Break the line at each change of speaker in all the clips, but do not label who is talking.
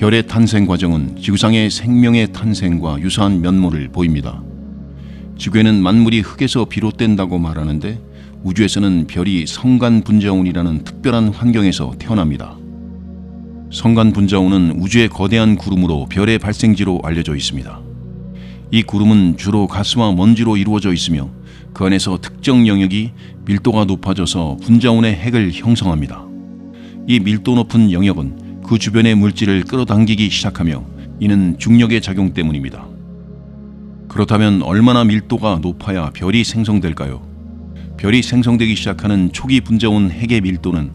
별의 탄생 과정은 지구상의 생명의 탄생과 유사한 면모를 보입니다. 지구에는 만물이 흙에서 비롯된다고 말하는데 우주에서는 별이 성간 분자운이라는 특별한 환경에서 태어납니다. 성간 분자운은 우주의 거대한 구름으로 별의 발생지로 알려져 있습니다. 이 구름은 주로 가스와 먼지로 이루어져 있으며 그 안에서 특정 영역이 밀도가 높아져서 분자운의 핵을 형성합니다. 이 밀도 높은 영역은 그 주변의 물질을 끌어당기기 시작하며 이는 중력의 작용 때문입니다. 그렇다면 얼마나 밀도가 높아야 별이 생성될까요? 별이 생성되기 시작하는 초기 분자운 핵의 밀도는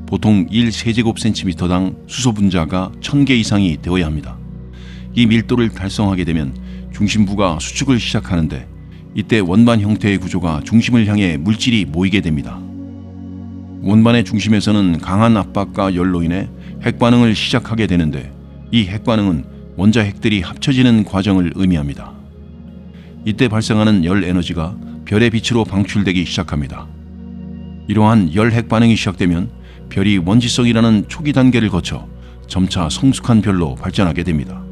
보통 1세제곱센티미터당 수소 분자가 1000개 이상이 되어야 합니다. 이 밀도를 달성하게 되면 중심부가 수축을 시작하는데 이때 원반 형태의 구조가 중심을 향해 물질이 모이게 됩니다. 원반의 중심에서는 강한 압박과 열로 인해 핵반응을 시작하게 되는데 이 핵반응은 원자 핵들이 합쳐지는 과정을 의미합니다. 이때 발생하는 열 에너지가 별의 빛으로 방출되기 시작합니다. 이러한 열 핵반응이 시작되면 별이 원시성이라는 초기 단계를 거쳐 점차 성숙한 별로 발전하게 됩니다.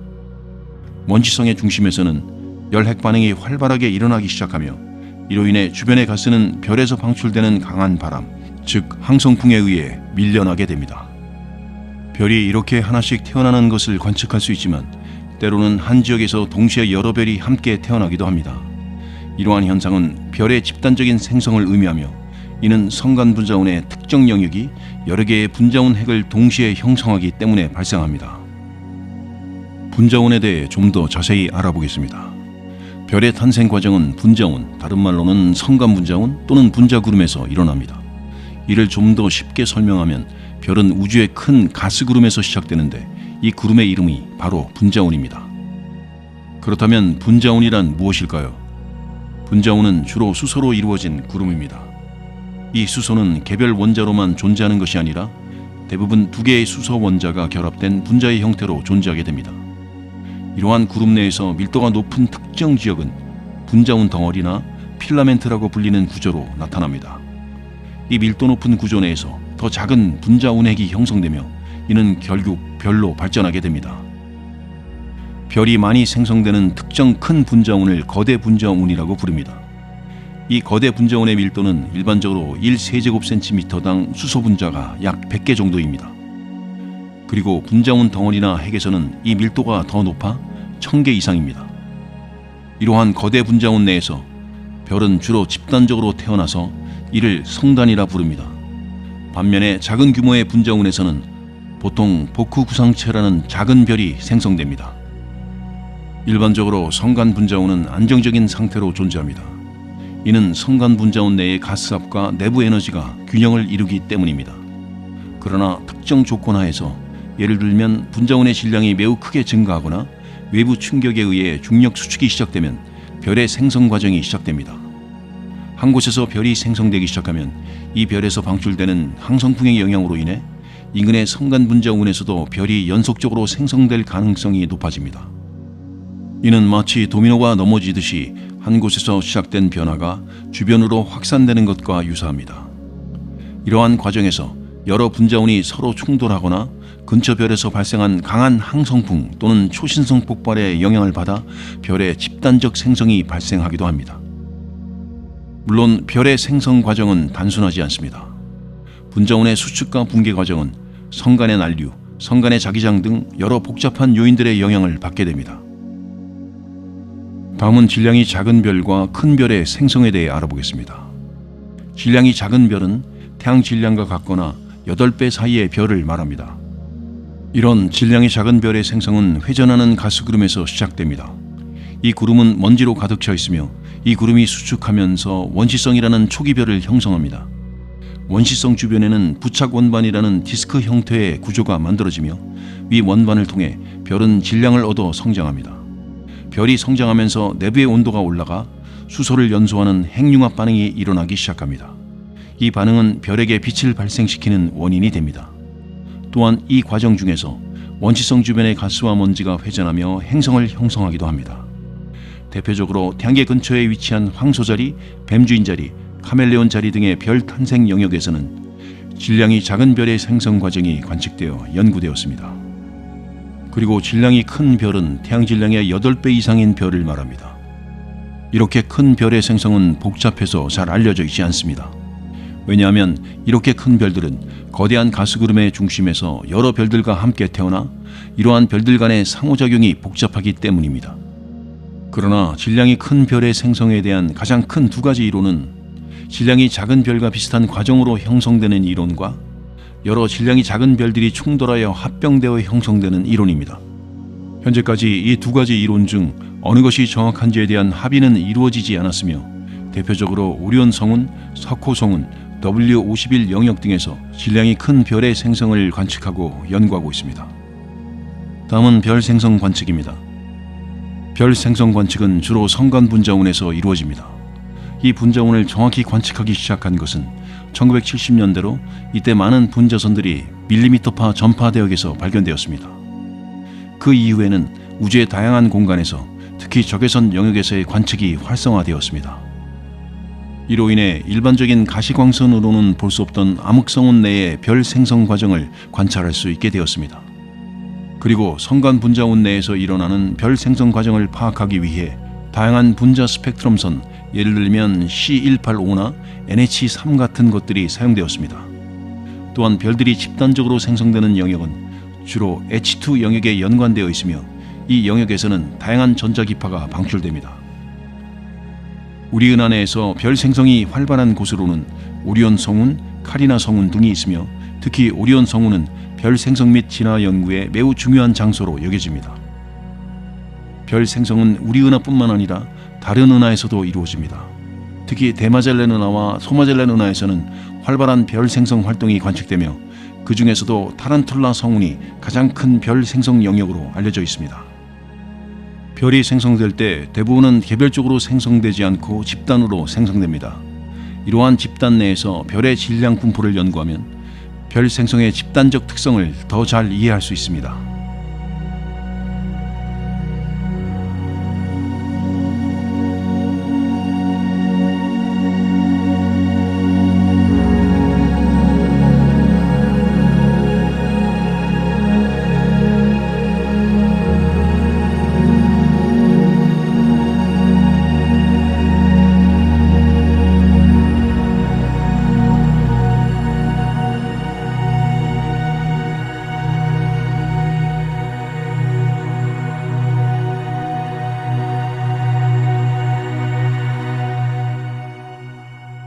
원시성의 중심에서는 열 핵반응이 활발하게 일어나기 시작하며 이로 인해 주변의 가스는 별에서 방출되는 강한 바람, 즉 항성풍에 의해 밀려나게 됩니다. 별이 이렇게 하나씩 태어나는 것을 관측할 수 있지만 때로는 한 지역에서 동시에 여러 별이 함께 태어나기도 합니다. 이러한 현상은 별의 집단적인 생성을 의미하며 이는 성간 분자운의 특정 영역이 여러 개의 분자운 핵을 동시에 형성하기 때문에 발생합니다. 분자운에 대해 좀 더 자세히 알아보겠습니다. 별의 탄생 과정은 분자운, 다른 말로는 성간 분자운 또는 분자구름에서 일어납니다. 이를 좀 더 쉽게 설명하면 별은 우주의 큰 가스구름에서 시작되는데 이 구름의 이름이 바로 분자운입니다. 그렇다면 분자운이란 무엇일까요? 분자운은 주로 수소로 이루어진 구름입니다. 이 수소는 개별 원자로만 존재하는 것이 아니라 대부분 두 개의 수소 원자가 결합된 분자의 형태로 존재하게 됩니다. 이러한 구름 내에서 밀도가 높은 특정 지역은 분자운 덩어리나 필라멘트라고 불리는 구조로 나타납니다. 이 밀도 높은 구조 내에서 더 작은 분자운핵이 형성되며 이는 결국 별로 발전하게 됩니다. 별이 많이 생성되는 특정 큰 분자운을 거대 분자운이라고 부릅니다. 이 거대 분자운의 밀도는 일반적으로 1세제곱센티미터당 수소 분자가 약 100개 정도입니다. 그리고 분자운 덩어리나 핵에서는 이 밀도가 더 높아 1000개 이상입니다. 이러한 거대 분자운 내에서 별은 주로 집단적으로 태어나서 이를 성단이라 부릅니다. 반면에 작은 규모의 분자운에서는 보통 복후 구상체라는 작은 별이 생성됩니다. 일반적으로 성간 분자운은 안정적인 상태로 존재합니다. 이는 성간 분자운 내의 가스압과 내부 에너지가 균형을 이루기 때문입니다. 그러나 특정 조건 하에서 예를 들면 분자운의 질량이 매우 크게 증가하거나 외부 충격에 의해 중력 수축이 시작되면 별의 생성 과정이 시작됩니다. 한 곳에서 별이 생성되기 시작하면 이 별에서 방출되는 항성풍의 영향으로 인해 인근의 성간 분자운에서도 별이 연속적으로 생성될 가능성이 높아집니다. 이는 마치 도미노가 넘어지듯이 한 곳에서 시작된 변화가 주변으로 확산되는 것과 유사합니다. 이러한 과정에서 여러 분자운이 서로 충돌하거나 근처 별에서 발생한 강한 항성풍 또는 초신성 폭발의 영향을 받아 별의 집단적 생성이 발생하기도 합니다. 물론 별의 생성 과정은 단순하지 않습니다. 분자운의 수축과 붕괴 과정은 성간의 난류, 성간의 자기장 등 여러 복잡한 요인들의 영향을 받게 됩니다. 다음은 질량이 작은 별과 큰 별의 생성에 대해 알아보겠습니다. 질량이 작은 별은 태양 질량과 같거나 8배 사이의 별을 말합니다. 이런 질량이 작은 별의 생성은 회전하는 가스구름에서 시작됩니다. 이 구름은 먼지로 가득 차 있으며 이 구름이 수축하면서 원시성이라는 초기 별을 형성합니다. 원시성 주변에는 부착 원반이라는 디스크 형태의 구조가 만들어지며 위 원반을 통해 별은 질량을 얻어 성장합니다. 별이 성장하면서 내부의 온도가 올라가 수소를 연소하는 핵융합 반응이 일어나기 시작합니다. 이 반응은 별에게 빛을 발생시키는 원인이 됩니다. 또한 이 과정 중에서 원시성 주변의 가스와 먼지가 회전하며 행성을 형성하기도 합니다. 대표적으로 태양계 근처에 위치한 황소자리, 뱀주인자리, 카멜레온 자리 등의 별 탄생 영역에서는 질량이 작은 별의 생성 과정이 관측되어 연구되었습니다. 그리고 질량이 큰 별은 태양 질량의 8배 이상인 별을 말합니다. 이렇게 큰 별의 생성은 복잡해서 잘 알려져 있지 않습니다. 왜냐하면 이렇게 큰 별들은 거대한 가스구름의 중심에서 여러 별들과 함께 태어나 이러한 별들 간의 상호작용이 복잡하기 때문입니다. 그러나 질량이 큰 별의 생성에 대한 가장 큰 두 가지 이론은 질량이 작은 별과 비슷한 과정으로 형성되는 이론과 여러 질량이 작은 별들이 충돌하여 합병되어 형성되는 이론입니다. 현재까지 이 두 가지 이론 중 어느 것이 정확한지에 대한 합의는 이루어지지 않았으며 대표적으로 오리온 성운, 석호 성운, W51 영역 등에서 질량이 큰 별의 생성을 관측하고 연구하고 있습니다. 다음은 별 생성 관측입니다. 별 생성 관측은 주로 성간 분자운에서 이루어집니다. 이 분자운을 정확히 관측하기 시작한 것은 1970년대로 이때 많은 분자선들이 밀리미터파 전파 대역에서 발견되었습니다. 그 이후에는 우주의 다양한 공간에서 특히 적외선 영역에서의 관측이 활성화되었습니다. 이로 인해 일반적인 가시광선으로는 볼 수 없던 암흑성운 내의 별 생성 과정을 관찰할 수 있게 되었습니다. 그리고 성간 분자운 내에서 일어나는 별 생성 과정을 파악하기 위해 다양한 분자 스펙트럼선, 예를 들면 C185나 NH3 같은 것들이 사용되었습니다. 또한 별들이 집단적으로 생성되는 영역은 주로 H2 영역에 연관되어 있으며 이 영역에서는 다양한 전자기파가 방출됩니다. 우리 은하 내에서 별 생성이 활발한 곳으로는 오리온 성운, 카리나 성운 등이 있으며 특히 오리온 성운은 별 생성 및 진화 연구에 매우 중요한 장소로 여겨집니다. 별 생성은 우리 은하뿐만 아니라 다른 은하에서도 이루어집니다. 특히 대마젤렌 은하와 소마젤렌 은하에서는 활발한 별 생성 활동이 관측되며 그 중에서도 타란툴라 성운이 가장 큰 별 생성 영역으로 알려져 있습니다. 별이 생성될 때 대부분은 개별적으로 생성되지 않고 집단으로 생성됩니다. 이러한 집단 내에서 별의 질량 분포를 연구하면 별 생성의 집단적 특성을 더 잘 이해할 수 있습니다.